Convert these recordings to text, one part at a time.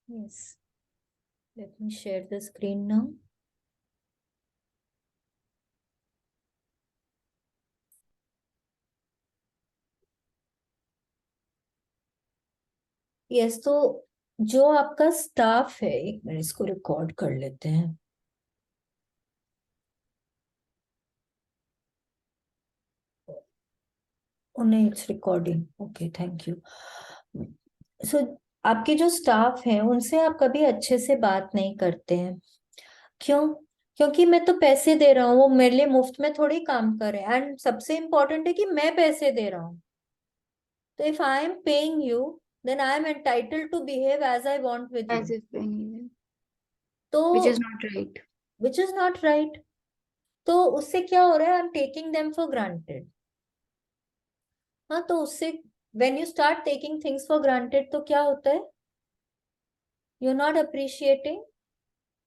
Yes. Let me share the screen now. Yes, तो जो आपका स्टाफ है, एक मिनट इसको रिकॉर्ड कर लेते हैं. नहीं, it's recording. Okay, thank you. So आपके जो स्टाफ हैं उनसे आप कभी अच्छे से बात नहीं करते हैं. क्यों? क्योंकि मैं तो पैसे दे रहा हूँ, वो मेरे लिए मुफ्त में थोड़ी काम करे. एंड सबसे इम्पोर्टेंट है कि मैं पैसे दे रहा हूँ. तो if I am paying you, then I am entitled to behave as I want with you. As if anyway, तो which is not right. Which is not right. तो उससे क्या हो रहा है? I am taking them for granted. हाँ, तो उससे when you start taking things for granted तो क्या होता है? You are not appreciating.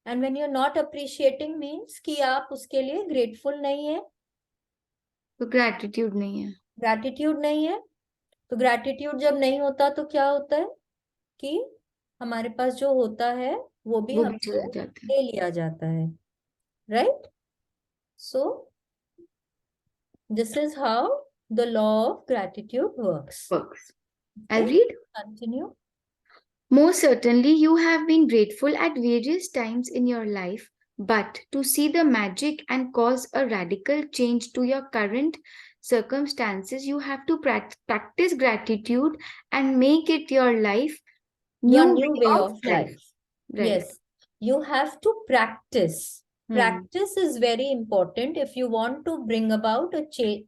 And when you are not appreciating means कि आप उसके लिए ग्रेटफुल नहीं है. तो ग्रेटिट्यूड नहीं है. ग्रैटिट्यूड नहीं है. तो ग्रैटिट्यूड जब नहीं होता तो क्या होता है कि हमारे पास जो होता है वो भी वो भी हमसे चला जाता है. ले लिया जाता है. Right. So this is how the law of gratitude works. Works. I'll Okay, read. Continue. Most certainly, you have been grateful at various times in your life, but to see the magic and cause a radical change to your current circumstances, you have to practice gratitude and make it your life Your new new way way of of life. life. Right. Yes, you have to practice. Hmm. Practice is very important if you want to bring about a change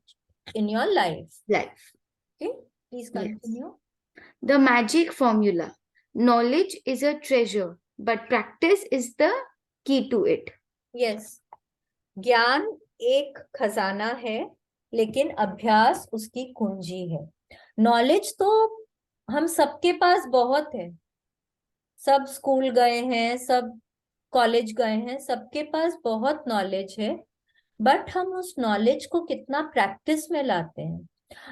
in your life. Life. Okay, please Yes. continue. The magic formula. Knowledge is a treasure, but practice is the key to it. Yes, ज्ञान एक खजाना है, लेकिन अभ्यास उसकी कुंजी है. Knowledge तो हम सबके पास बहुत है. सब स्कूल गए हैं, सब कॉलेज गए हैं, सबके पास बहुत नॉलेज है. बट हम उस नॉलेज को कितना प्रैक्टिस में लाते हैं.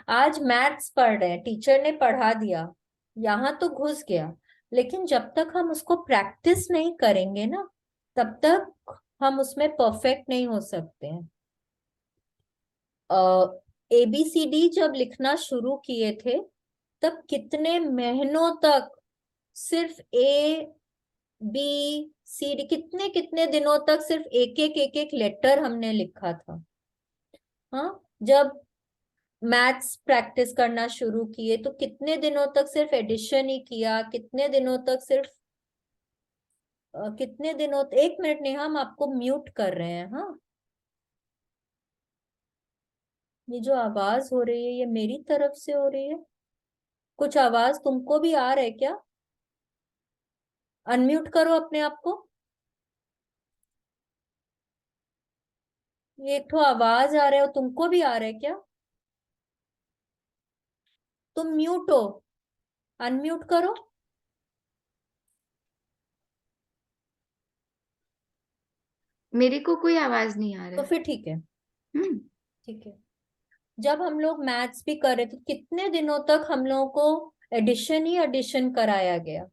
आज मैथ्स पढ़ रहे हैं, टीचर ने पढ़ा दिया, यहाँ तो घुस गया. लेकिन जब तक हम उसको प्रैक्टिस नहीं करेंगे ना, तब तक हम उसमें परफेक्ट नहीं हो सकते हैं. ABCD जब लिखना शुरू किए थे, तब कितने महीनों तक सिर्फ ABCD, कितने कितने दिनों तक सिर्फ एक एक लेटर हमने लिखा था. हाँ, जब मैथ्स प्रैक्टिस करना शुरू किए तो कितने दिनों तक सिर्फ एडिशन ही किया, कितने दिनों तक सिर्फ कितने दिनों. एक मिनट नेहा, हम आपको म्यूट कर रहे हैं. हाँ, ये जो आवाज हो रही है ये मेरी तरफ से हो रही है. कुछ आवाज तुमको भी आ रहा है क्या? अनम्यूट करो अपने आप को. ये एक तो आवाज आ रहा है, तुमको भी आ रहा है क्या? तुम म्यूट हो, अनम्यूट करो. मेरे को कोई आवाज नहीं आ रहा तो है. फिर ठीक है. हम्म. ठीक है. जब हम लोग मैथ्स भी कर रहे थे, कितने दिनों तक हम लोगों को एडिशन ही एडिशन कराया गया.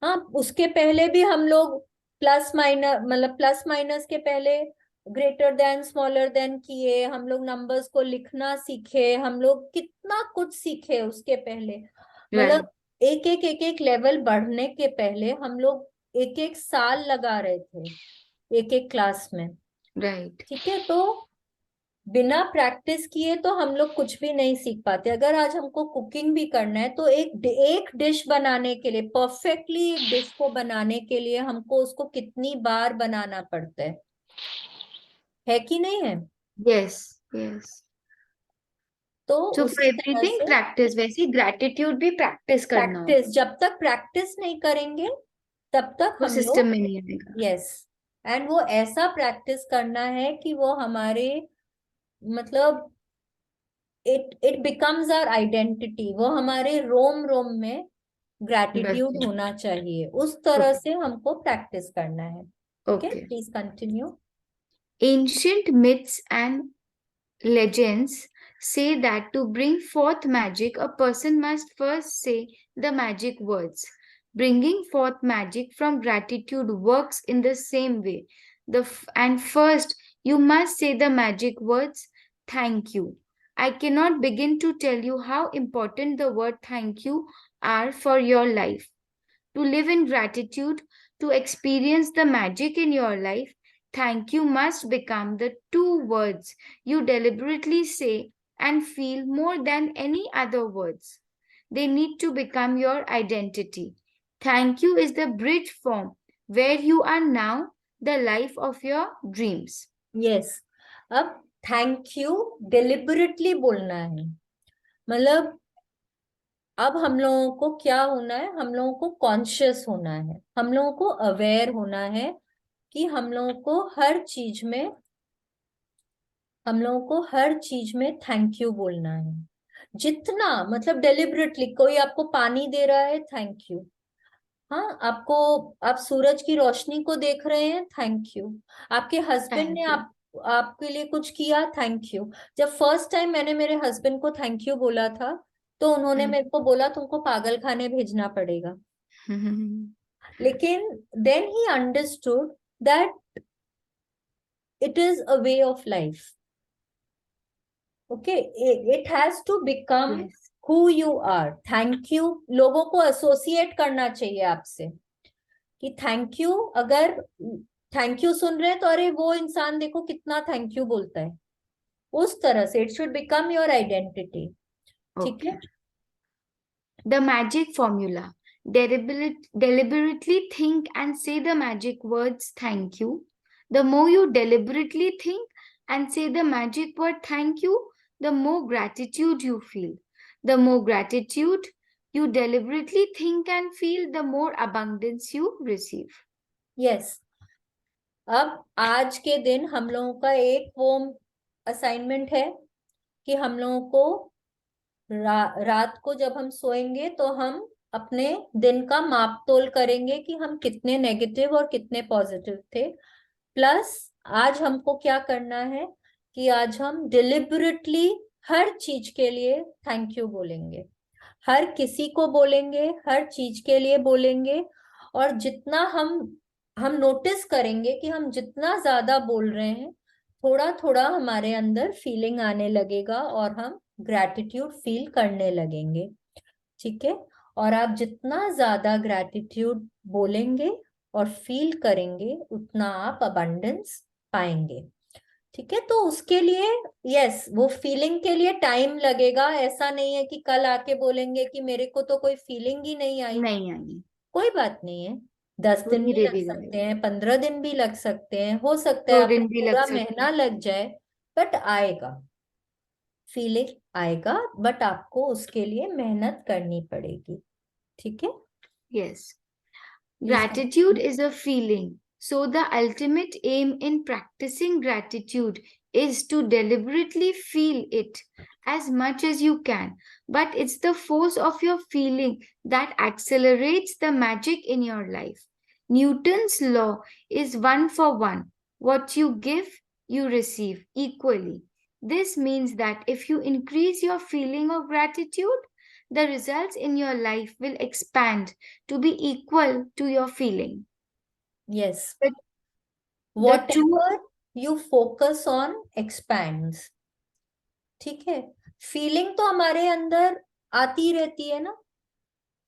हाँ, उसके पहले भी हम लोग प्लस माइनस, मतलब प्लस माइनस के पहले ग्रेटर देन स्मॉलर देन किए, हम लोग नंबर्स को लिखना सीखे, हम लोग कितना कुछ सीखे उसके पहले. Right. मतलब एक एक लेवल बढ़ने के पहले हम लोग एक एक साल लगा रहे थे एक एक क्लास में. Right. ठीक है. तो बिना प्रैक्टिस किए तो हम लोग कुछ भी नहीं सीख पाते. अगर आज हमको कुकिंग भी करना है तो एक डिश बनाने के लिए, परफेक्टली एक डिश को बनाने के लिए हमको उसको कितनी बार बनाना पड़ता है कि नहीं है? Yes. Yes. तो So for उसी तरह everything से practice. वैसे gratitude भी practice करना प्रैक्टिस, होगा. जब तक प्रैक्टिस नहीं करेंगे तब तक वो हम सिस्टम लोग. में नहीं आएगा. यस. एंड वो ऐसा प्रैक्टिस करना है कि वो हमारे, मतलब इट बिकम्स आवर आइडेंटिटी. वो हमारे रोम रोम में ग्रैटिट्यूड बस. होना चाहिए. उस तरह से हमको प्रैक्टिस करना है. Okay, Okay. Please continue. Ancient myths and legends say that to bring forth magic, a person must first say the magic words. Bringing forth magic from gratitude works in the same way. And first, you must say the magic words, thank you. I cannot begin to tell you how important the word thank you are for your life. To live in gratitude, to experience the magic in your life, thank you must become the two words you deliberately say and feel more than any other words. They need to become your identity. Thank you is the bridge form where you are now, the life of your dreams. Yes, अब thank you deliberately बोलना है। मतलब अब हम लोगों को क्या होना है, हम लोगों को कॉन्शियस होना है, हम लोगों को अवेयर होना है कि हम लोगों को हर चीज में थैंक यू बोलना है। जितना मतलब डिलिबरेटली, कोई आपको पानी दे रहा है, थैंक यू। हाँ, आप सूरज की रोशनी को देख रहे हैं, थैंक यू। आपके हस्बैंड ने Thank you. आपके लिए कुछ किया, थैंक यू। जब फर्स्ट टाइम मैंने मेरे हस्बैंड को थैंक यू बोला था, तो उन्होंने मेरे को बोला तुमको पागल खाने भेजना पड़ेगा। लेकिन then he understood that it is a way of life. Okay, it has to become Yes. Who you are. Thank you लोगों को एसोसिएट करना चाहिए आपसे कि थैंक यू। अगर थैंक यू सुन रहे हैं तो अरे वो इंसान देखो कितना थैंक यू बोलता है, उस तरह से it should become your identity. ठीक है। Okay. The magic formula. Deliberately think and say the magic words thank you. The more you deliberately think and say the magic word thank you, the more gratitude you feel. The more gratitude you deliberately think and feel, the more abundance you receive. Yes, अब आज के दिन हम लोगों का एक वो assignment है कि हम लोगों को रात को जब हम सोएंगे तो हम अपने दिन का माप तोल करेंगे कि हम कितने नेगेटिव और कितने पॉजिटिव थे। प्लस आज हमको क्या करना है कि आज हम डिलिबरेटली हर चीज के लिए थैंक यू बोलेंगे, हर किसी को बोलेंगे, हर चीज के लिए बोलेंगे। और जितना हम नोटिस करेंगे कि हम जितना ज्यादा बोल रहे हैं, थोड़ा थोड़ा हमारे अंदर फीलिंग आने लगेगा और हम ग्रैटिट्यूड फील करने लगेंगे। ठीक है। और आप जितना ज्यादा ग्रैटिट्यूड बोलेंगे और फील करेंगे, उतना आप अबंडेंस पाएंगे। ठीक है। तो उसके लिए यस, वो फीलिंग के लिए टाइम लगेगा। ऐसा नहीं है कि कल आके बोलेंगे कि मेरे को तो कोई फीलिंग ही नहीं आई। नहीं आई, कोई बात नहीं है, 10 दिन भी धीरे लग धीरे सकते आएगा। हैं, 15 दिन भी लग सकते हैं, हो सकता है 2 दिन आपको भी लग पूरा सकते महीना हैं। लग जाए। बट आएगा, फीलिंग आएगा, बट आपको उसके लिए मेहनत करनी पड़ेगी। ठीक है। Yes. Please. Gratitude is a feeling. So, the ultimate aim in practicing gratitude is to deliberately feel it as much as you can. But it's the force of your feeling that accelerates the magic in your life. Newton's law is 1 for 1. What you give, you receive equally. This means that if you increase your feeling of gratitude, the results in your life will expand to be equal to your feeling. Yes, The, the what true ever you focus on expands. ठीक है। Feeling तो हमारे अंदर आती रहती है ना।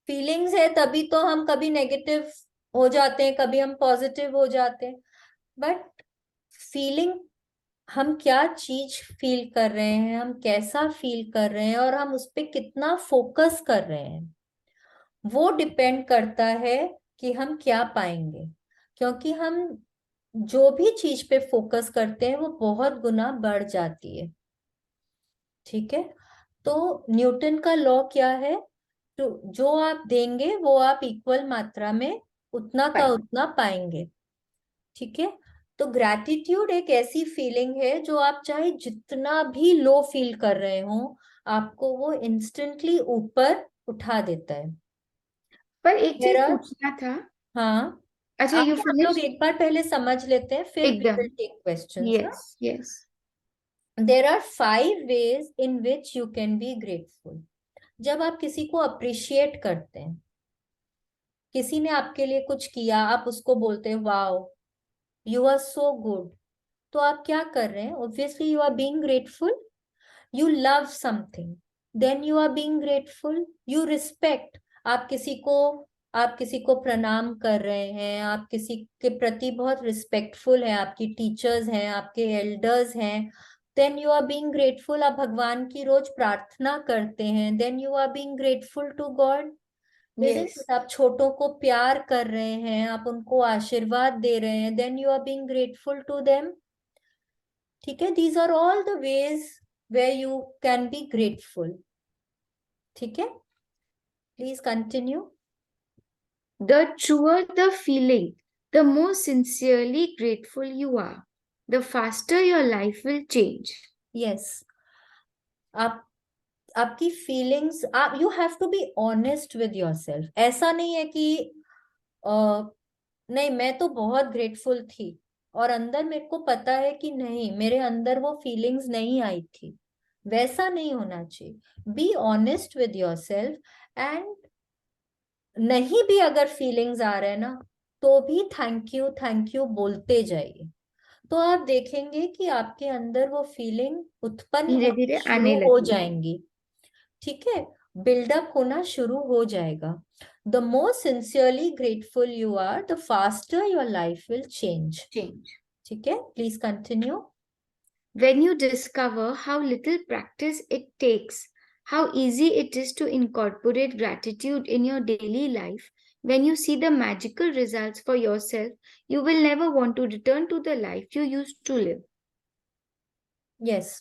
Feelings है तभी तो हम कभी नेगेटिव हो जाते हैं, कभी हम पॉजिटिव हो जाते हैं। बट फीलिंग, हम क्या चीज फील कर रहे हैं, हम कैसा फील कर रहे हैं और हम उस पर कितना फोकस कर रहे हैं, वो डिपेंड करता है कि हम क्या पाएंगे। क्योंकि हम जो भी चीज पे फोकस करते हैं वो बहुत गुना बढ़ जाती है। ठीक है। तो न्यूटन का लॉ क्या है? तो जो आप देंगे वो आप इक्वल मात्रा में उतना का fine. उतना पाएंगे। ठीक है। तो ग्रैटिट्यूड एक ऐसी फीलिंग है जो आप चाहे जितना भी लो फील कर रहे हो, आपको वो इंस्टेंटली ऊपर उठा देता है। पर एक चीज मेरा, पूछना था। हाँ, अच्छा, यू आगे हम लोग फिनिश? एक बार पहले समझ लेते हैं, फिर वी एकदम। Will take questions. हाँ। Yes, yes. There are 5 ways in which you can be grateful. जब आप किसी को अप्रिशिएट करते हैं किसी ने आपके लिए कुछ किया, आप उसको बोलते हैं wow you are so good, तो आप क्या कर रहे हैं? Obviously you are being grateful. You love something, then you are being grateful. You respect. आप किसी को आप किसी को प्रणाम कर रहे हैं, आप किसी के प्रति बहुत रिस्पेक्टफुल हैं, आपकी टीचर्स हैं, आपके एल्डर्स हैं, then you are being grateful. आप भगवान की रोज प्रार्थना करते हैं, then you are being grateful to God. Yes. आप छोटों को प्यार कर रहे हैं, आप उनको आशीर्वाद दे रहे हैं, then you are being grateful to them. ठीक है, these are all the ways where you can be grateful. ठीक है, please continue. The truer the feeling, the more sincerely grateful you are, the faster your life will change. Yes, आप आपकी feelings, आप you have to be honest with yourself. ऐसा नहीं है कि नहीं मैं तो बहुत ग्रेटफुल थी और अंदर मेरे को पता है कि नहीं, मेरे अंदर वो फीलिंग्स नहीं आई थी. वैसा नहीं होना चाहिए. B honest with yourself. And नहीं भी अगर फीलिंग्स आ रहे हैं ना, तो भी थैंक यू बोलते जाइए. तो आप देखेंगे कि आपके अंदर वो फीलिंग उत्पन्न धीरे होना धीरे शुरू आने हो लगेगी. जाएंगी. ठीक है, बिल्डअप होना शुरू हो जाएगा. The more sincerely grateful you are, the faster your life will change. Change. ठीक है, please continue. When you discover how little practice it takes, how easy it is to incorporate gratitude in your daily life, when you see the magical results for yourself, you will never want to return to the life you used to live. Yes,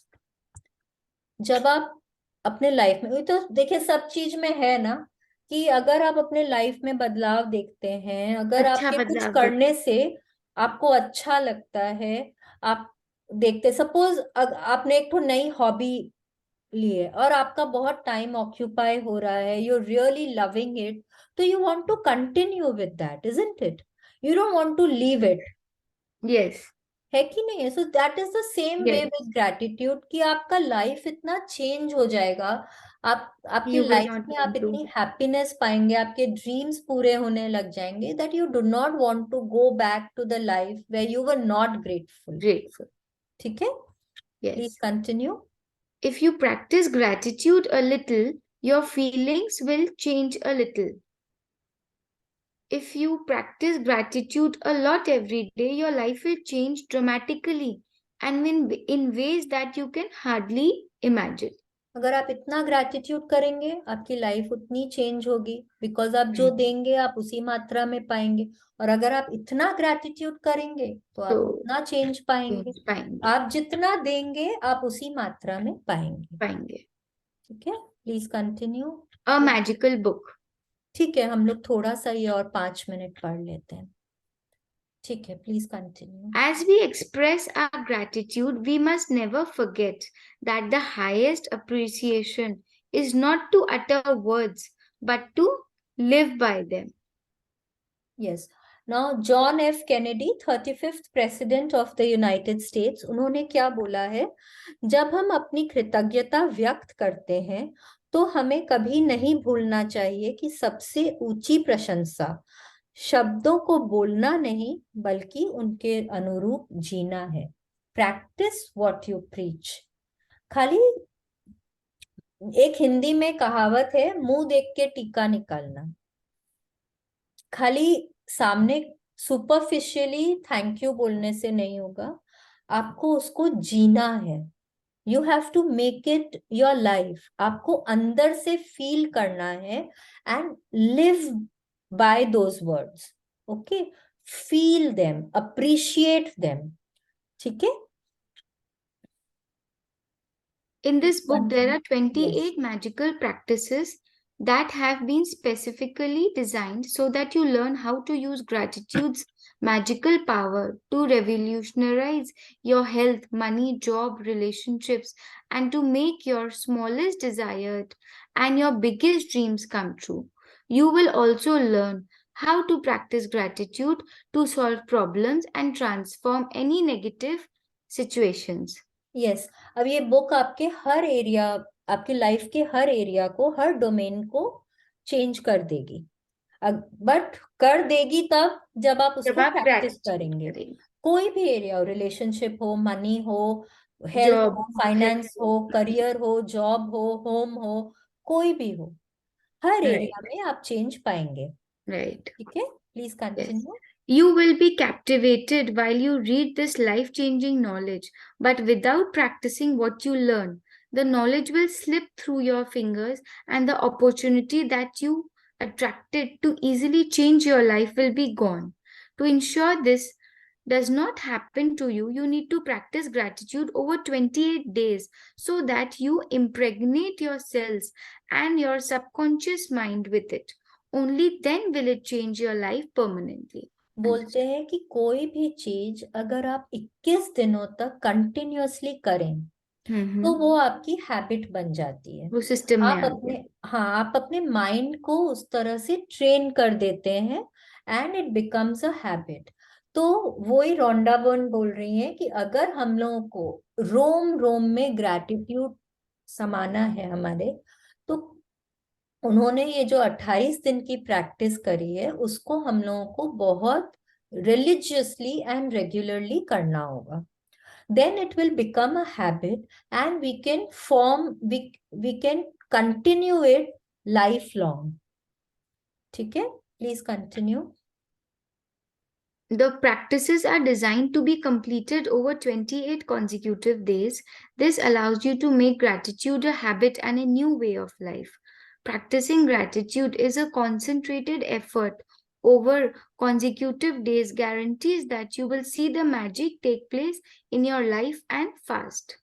जब आप अपने life में, तो देखिए सब चीज में है ना कि अगर आप अपने लाइफ में बदलाव देखते हैं, अगर अच्छा आपके कुछ बदलाव करने देखो. से आपको अच्छा लगता है, आप देखते, सपोज आपने एक तो नई हॉबी ली है और आपका बहुत टाइम ऑक्यूपाई हो रहा है, यू रियली लविंग इट, तो you want to continue with that, isn't it? You don't want to leave it. Yes, है कि नहीं है? So that is the same way yes. With gratitude कि आपका लाइफ इतना चेंज हो जाएगा. आप आपकी You will लाइफ not में आप want to. इतनी हैप्पीनेस पाएंगे, आपके ड्रीम्स पूरे होने लग जाएंगे, that you do not want to go back to the life where you were not grateful. Grateful. ठीक है, please Yes. Continue. If you practice gratitude a little, your feelings will change a little. If you practice gratitude a lot every day, your life will change dramatically and in ways that you can hardly imagine. अगर आप इतना gratitude करेंगे, आपकी life उतनी change होगी, because आप जो देंगे आप उसी मात्रा में पाएंगे. और अगर आप इतना ग्रैटिट्यूड करेंगे तो आप तो उतना चेंज पाएंगे. change पाएंगे. आप जितना देंगे आप उसी मात्रा में पाएंगे. पाएंगे. ठीक है, please continue. A magical book. ठीक है, हम लोग थोड़ा सा ये और 5 मिनट पढ़ लेते हैं. ठीक है, please continue. As we express our gratitude, we must never forget that the highest appreciation is not to utter words, but to live by them. Yes, now John F Kennedy, 35th president of the United states, उन्होंने क्या बोला है? जब हम अपनी कृतज्ञता व्यक्त करते हैं तो हमें कभी नहीं भूलना चाहिए कि सबसे ऊंची प्रशंसा शब्दों को बोलना नहीं बल्कि उनके अनुरूप जीना है. Practice what you preach. खाली एक हिंदी में कहावत है, मुंह देख के टीका निकालना. खाली सामने सुपरफिशियली थैंक यू बोलने से नहीं होगा, आपको उसको जीना है. You have to make it your life. आपको अंदर से फील करना है and live by those words. Okay, feel them, appreciate them. ठीक है. In this book, there are Yes. 28 magical practices that have been specifically designed so that you learn how to use gratitude's magical power to revolutionize your health, money, job, relationships, and to make your smallest desired and your biggest dreams come true. You will also learn how to practice gratitude to solve problems and transform any negative situations. Yes, अब ये book आपके हर area, आपकी life के हर area को, हर domain को change कर देगी. But कर देगी तब जब आप जब उसको आप प्रैक्टिस प्रैक्टिस करेंगे। करेंगे। कोई भी एरिया हो, रिलेशनशिप हो, मनी हो, हेल्थ जॉब, हो, फाइनेंस हेल्थ, हो, करियर हो, जॉब हो, होम हो, कोई भी हो, हर एरिया राइट, में आप चेंज पाएंगे। राइट। ठीक है, please Yes. Continue. You will be captivated while you read this life changing knowledge, but without practicing what you learn, the knowledge will slip through your fingers, and the opportunity that you attracted to easily change your life will be gone. To ensure this does not happen to you, you need to practice gratitude over 28 days so that you impregnate your cells and your subconscious mind with it. Only then will it change your life permanently. बोलते हैं कि कोई भी चीज अगर आप 21 दिनों तक कंटिन्यूअसली करें तो वो आपकी हैबिट बन जाती है। वो सिस्टम में आप आ गया। अपने, हाँ, आप अपने माइंड को उस तरह से ट्रेन कर देते हैं and it becomes a habit. तो वो ही रोंडा बर्न बोल रही है कि अगर हम लोगों को रोम रोम में ग्रैटिट्यूड समाना है हमारे, तो उन्होंने ये जो 28 दिन की प्रैक्टिस करी है उसको हम लोगों को बहुत रिलीजियसली एंड रेगुलरली करना होगा। Then it will become a habit and we can continue it lifelong. ठीक है, please continue. The practices are designed to be completed over 28 consecutive days. This allows you to make gratitude a habit and a new way of life. Practicing gratitude is a concentrated effort over consecutive days guarantees that you will see the magic take place in your life and fast.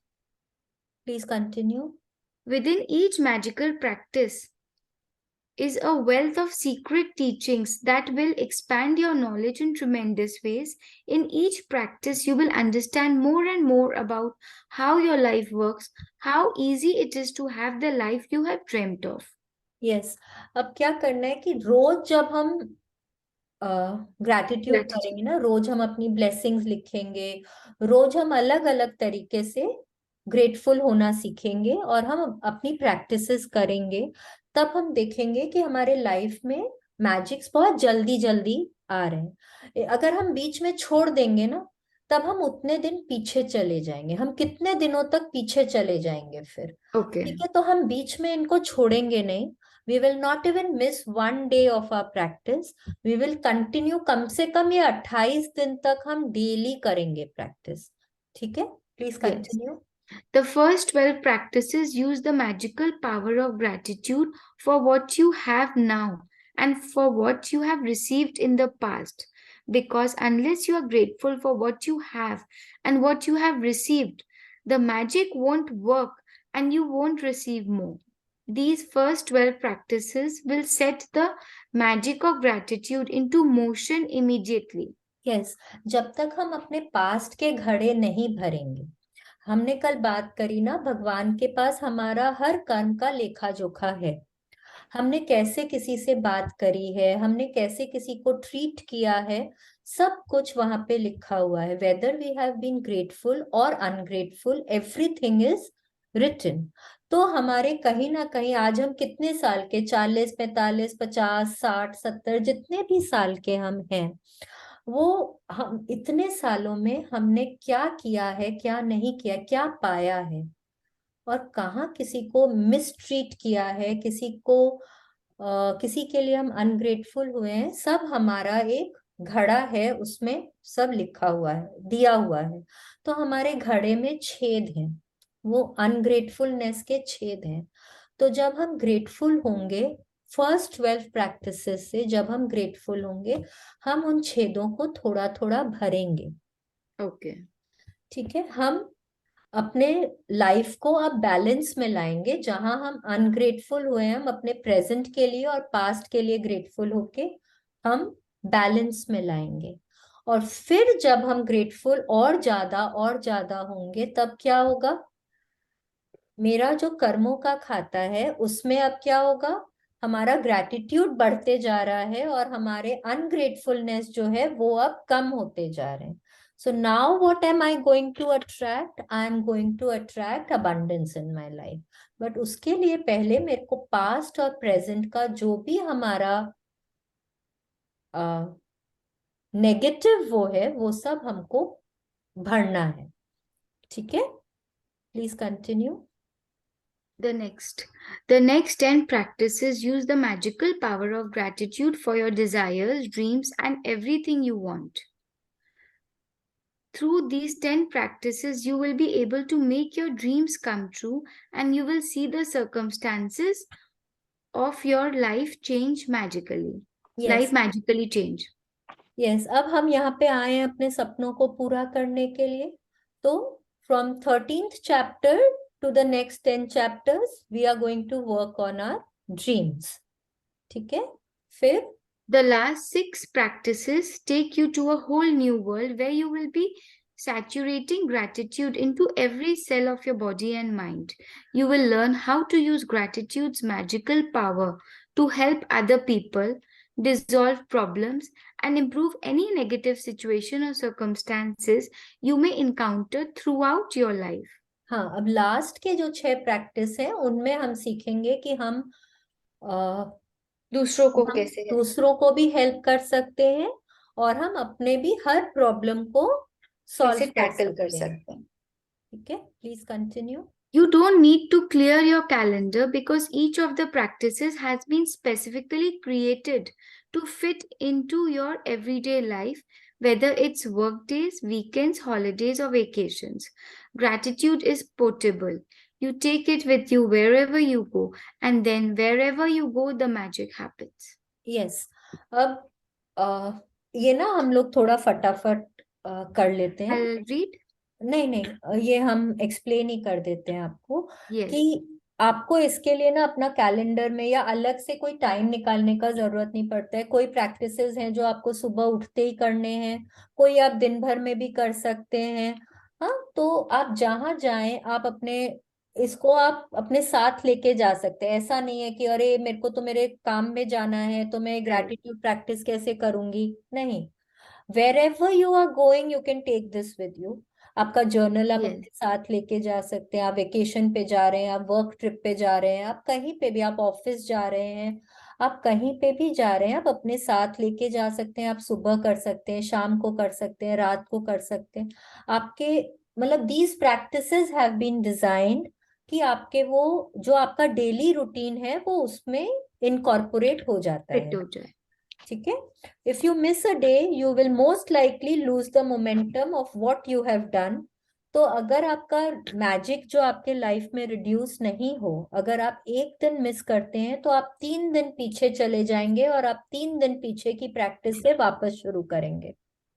Please continue. Within each magical practice is a wealth of secret teachings that will expand your knowledge in tremendous ways. In each practice, you will understand more and more about how your life works, how easy it is to have the life you have dreamt of. Yes, अब क्या करना है कि रोज जब हम gratitude Gratitude. करेंगे ना, रोज हम अपनी ब्लेसिंग्स लिखेंगे, रोज हम अलग अलग तरीके से ग्रेटफुल होना सीखेंगे और हम अपनी प्रैक्टिसेस करेंगे, तब हम देखेंगे कि हमारे लाइफ में मैजिक्स बहुत जल्दी जल्दी आ रहे हैं। अगर हम बीच में छोड़ देंगे ना, तब हम उतने दिन पीछे चले जाएंगे। हम कितने दिनों तक पीछे चले जाएंगे फिर? Okay. ठीक है, तो हम बीच में इनको छोड़ेंगे नहीं। We will not even miss one day of our practice. We will continue, कम से कम ये 28 दिन तक हम डेली करेंगे प्रैक्टिस। ठीक है, please Yes. Continue. The first 12 practices use the magical power of gratitude for what you have now and for what you have received in the past. Because unless you are grateful for what you have and what you have received, the magic won't work and you won't receive more. These first 12 practices will set the magic of gratitude into motion immediately. Yes, जब तक हम अपने past के घड़े नहीं भरेंगे, हमने कल बात करी ना, भगवान के पास हमारा हर कर्म का लेखा जोखा है। हमने कैसे किसी से बात करी है, हमने कैसे किसी को ट्रीट किया है, सब कुछ वहां पे लिखा हुआ है। Whether we have been grateful और अनग्रेटफुल, एवरीथिंग इज रिटन। तो हमारे कहीं ना कहीं, आज हम कितने साल के, 40, 45, 50, 60, 70, जितने भी साल के हम हैं, वो हम इतने सालों में हमने क्या किया है, क्या नहीं किया, क्या पाया है, और कहाँ किसी को मिसट्रीट किया है, किसी के लिए हम अनग्रेटफुल हुए हैं, सब हमारा एक घड़ा है, उसमें सब लिखा हुआ है, दिया हुआ है। तो हमारे घड़े में छेद हैं, वो अनग्रेटफुलनेस के छेद हैं। तो जब हम ग्रेटफुल होंगे, फर्स्ट 12 प्रैक्टिसेस से जब हम ग्रेटफुल होंगे, हम उन छेदों को थोड़ा थोड़ा भरेंगे। Okay. ठीक है, हम अपने लाइफ को अब बैलेंस में लाएंगे। जहां हम अनग्रेटफुल हुए हैं, हम अपने प्रेजेंट के लिए और पास्ट के लिए ग्रेटफुल होके हम बैलेंस में लाएंगे। और फिर जब हम ग्रेटफुल और ज्यादा होंगे, तब क्या होगा? मेरा जो कर्मों का खाता है उसमें अब क्या होगा? हमारा ग्रैटिट्यूड बढ़ते जा रहा है और हमारे अनग्रेटफुलनेस जो है वो अब कम होते जा रहे हैं। So now what am I going to attract? I am going to attract abundance in my life. But उसके लिए पहले मेरे को पास्ट और प्रेजेंट का जो भी हमारा नेगेटिव वो है, वो सब हमको भरना है। ठीक है, please continue. The next 10 practices use the magical power of gratitude for your desires, dreams, and everything you want. Through these 10 practices, you will be able to make your dreams come true and you will see the circumstances of your life change magically. Yes Life magically change. Yes, अब हम यहाँ पे आए हैं अपने सपनों को पूरा करने के लिए। तो from 13th chapter to the next 10 chapters we are going to work on our dreams. ठीक है, फिर The last 6 practices take you to a whole new world where you will be saturating gratitude into every cell of your body and mind. You will learn how to use gratitude's magical power to help other people, dissolve problems, and improve any negative situation or circumstances you may encounter throughout your life. हाँ, अब last के जो 6 practice हैं उनमें हम सीखेंगे कि दूसरों को हम कैसे है दूसरों को भी हेल्प कर सकते हैं और हम अपने भी हर प्रॉब्लम को कैसे सॉल्व कर टैकल कर सकते हैं। सकते हैं ठीक है, please continue. You don't need to clear your calendar because each of the practices has been specifically created to fit into your everyday life, whether it's work days, weekends, holidays, or vacations. Gratitude is portable. You take it with you wherever you go, and then wherever you go, the magic happens. Yes, अब ये ना हम लोग थोड़ा फटाफट कर लेते हैं। I'll read. नहीं नहीं, ये हम एक्सप्लेन ही कर देते हैं आपको Yes. कि आपको इसके लिए ना अपना कैलेंडर में या अलग से कोई टाइम निकालने का जरूरत नहीं पड़ता है। कोई प्रैक्टिसेस हैं जो आपको सुबह उठते ही करने हैं, कोई आप दिन भर में भी कर सकते हैं। हाँ, तो आप जहाँ जाएं आप अपने इसको आप अपने साथ लेके जा सकते हैं। ऐसा नहीं है कि अरे मेरे को तो मेरे काम में जाना है तो मैं Right. ग्रैटिट्यूड प्रैक्टिस कैसे करूंगी, नहीं। wherever you are going you can take this with you। आपका जर्नल आप Yes. अपने साथ लेके जा सकते हैं। आप वेकेशन पे जा रहे हैं, आप वर्क ट्रिप पे जा रहे हैं, आप कहीं पे भी, आप ऑफिस जा रहे हैं, आप कहीं पे भी जा रहे हैं, आप अपने साथ लेके जा सकते हैं। आप सुबह कर सकते हैं, शाम को कर सकते हैं, रात को कर सकते हैं। आपके मतलब these practices have been designed कि आपके वो जो आपका डेली रूटीन है वो उसमें इनकॉर्पोरेट हो जाता Fit है। हो जाए. ठीक है, if you miss a day you will most likely lose the momentum of what you have done. तो अगर आपका मैजिक जो आपके लाइफ में रिड्यूस नहीं हो, अगर आप एक दिन मिस करते हैं तो आप 3 दिन पीछे चले जाएंगे और आप 3 दिन पीछे की प्रैक्टिस से वापस शुरू करेंगे।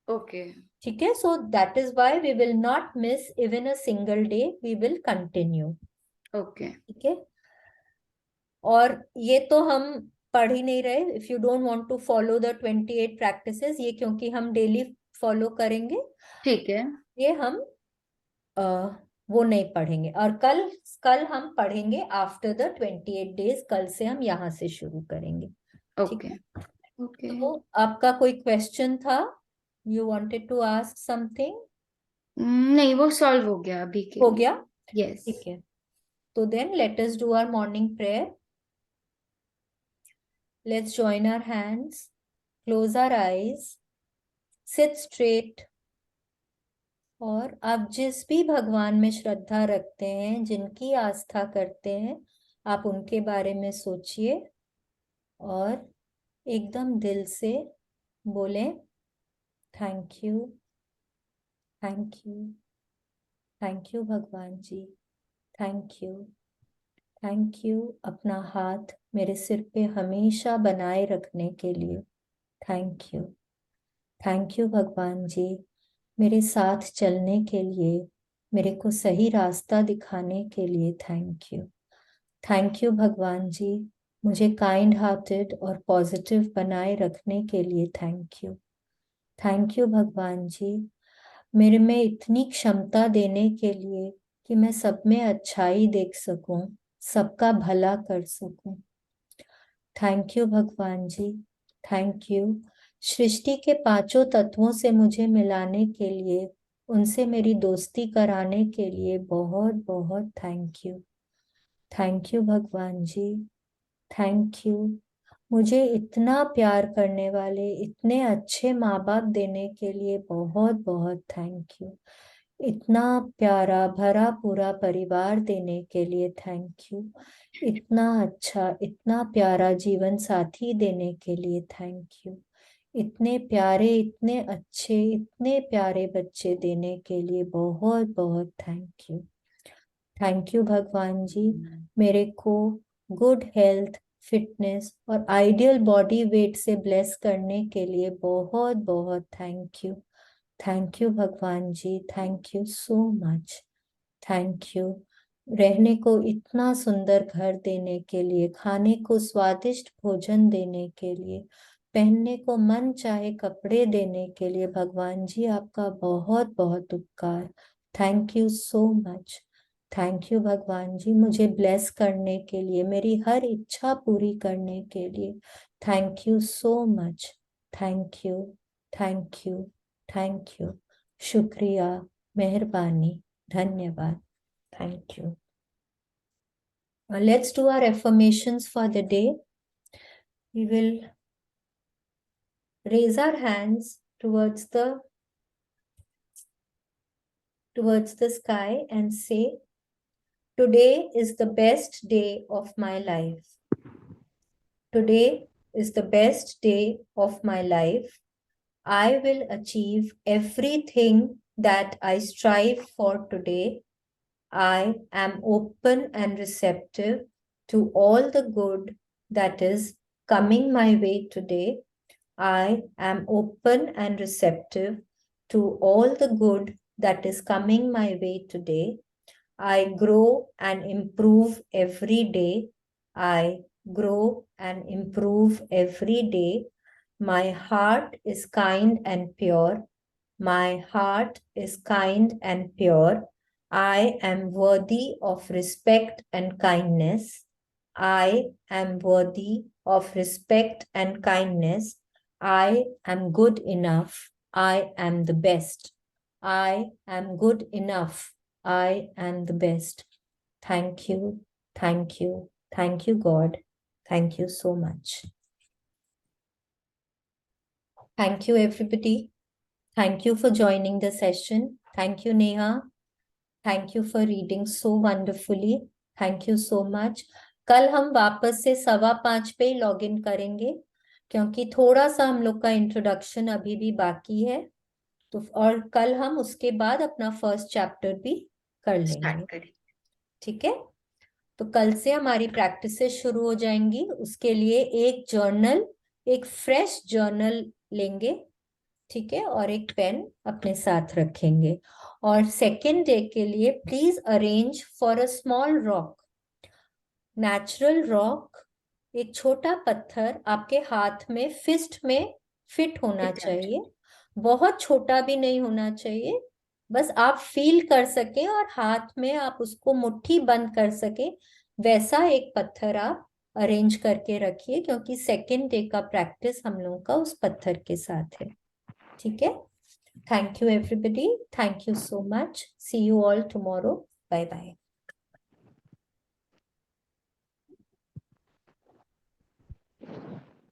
Okay. ठीक है, so that is why we will not miss even a single day, we will continue. Okay. ठीक है, और ये तो हम पढ़ ही नहीं रहे। If you don't want to follow the 28 practices, ये क्योंकि हम डेली फॉलो करेंगे, ठीक है. ये हम अ, वो नहीं पढ़ेंगे। और कल कल हम पढ़ेंगे आफ्टर द 28 डेज। कल से हम यहाँ से शुरू करेंगे। ठीक Okay. है, Okay. तो आपका कोई क्वेश्चन था? You wanted to ask something? नहीं, वो सॉल्व हो गया अभी के हो लिए. गया, यस. ठीक है। तो then let us do our morning prayer. Let's join our hands, close our eyes, sit straight. और आप जिस भी भगवान में श्रद्धा रखते हैं, जिनकी आस्था करते हैं, आप उनके बारे में सोचिए और एकदम दिल से बोलें, thank you, thank you, thank you भगवान जी, थैंक यू, थैंक यू अपना हाथ मेरे सिर पे हमेशा बनाए रखने के लिए, थैंक यू, थैंक यू भगवान जी मेरे साथ चलने के लिए, मेरे को सही रास्ता दिखाने के लिए, थैंक यू, थैंक यू भगवान जी मुझे काइंड हार्टेड और पॉजिटिव बनाए रखने के लिए, थैंक यू भगवान जी मेरे में इतनी क्षमता देने के लिए कि मैं सब में अच्छाई देख सकूं, सबका भला कर सकूं, थैंक यू भगवान जी, थैंक यू सृष्टि के 5 तत्वों से मुझे मिलाने के लिए, उनसे मेरी दोस्ती कराने के लिए बहुत बहुत थैंक यू, थैंक यू भगवान जी, थैंक यू मुझे इतना प्यार करने वाले, इतने अच्छे माँ बाप देने के लिए बहुत बहुत थैंक यू। इतना प्यारा भरा पूरा परिवार देने के लिए थैंक यू। इतना अच्छा, इतना प्यारा जीवन साथी देने के लिए थैंक यू। इतने प्यारे, इतने अच्छे, इतने प्यारे बच्चे देने के लिए बहुत बहुत थैंक यू। थैंक यू भगवान जी, मेरे को गुड हेल्थ, फिटनेस और आइडियल बॉडी वेट से ब्लेस करने के लिए बहुत बहुत थैंक यू। थैंक यू भगवान जी, thank you so much. Thank you. रहने को इतना सुंदर घर देने के लिए, खाने को स्वादिष्ट भोजन देने के लिए, पहनने को मन चाहे कपड़े देने के लिए भगवान जी आपका बहुत बहुत उपकार। Thank you so much. Thank you भगवान जी, मुझे ब्लेस करने के लिए, मेरी हर इच्छा पूरी करने के लिए thank you so much. Thank you, thank you, thank you. शुक्रिया, मेहरबानी, धन्यवाद। Thank you. Let's do our affirmations for the day. We will raise our hands towards the sky and say, today is the best day of my life. Today is the best day of my life. I will achieve everything that I strive for today. I am open and receptive to all the good that is coming my way today. I am open and receptive to all the good that is coming my way today. I grow and improve every day. I grow and improve every day. My heart is kind and pure. My heart is kind and pure. I am worthy of respect and kindness. I am worthy of respect and kindness. I am good enough. I am the best. I am good enough. I am the best. Thank you. Thank you. Thank you, God. Thank you so much. Thank you, everybody. Thank you for joining the session. Thank you, Neha. Thank you for reading so wonderfully. Thank you so much. कल हम वापस से 5:15 पे log in करेंगे, क्योंकि थोड़ा सा हम लोग का इंट्रोडक्शन अभी भी बाकी है। तो और कल हम उसके बाद अपना फर्स्ट चैप्टर भी कर लेंगे। ठीक है, तो कल से हमारी प्रैक्टिसेस शुरू हो जाएंगी। उसके लिए एक जर्नल, एक फ्रेश जर्नल लेंगे, ठीक है, और एक पेन अपने साथ रखेंगे। और सेकेंड डे के लिए please arrange for a small rock, natural rock, एक छोटा पत्थर आपके हाथ में फिस्ट में फिट होना चाहिए। बहुत छोटा भी नहीं होना चाहिए, बस आप फील कर सके और हाथ में आप उसको मुट्ठी बंद कर सके, वैसा एक पत्थर आप अरेंज करके रखिए, क्योंकि सेकेंड डे का प्रैक्टिस हम लोगों का उस पत्थर के साथ है। ठीक है, thank you everybody, thank you so much, see you all tomorrow, bye bye.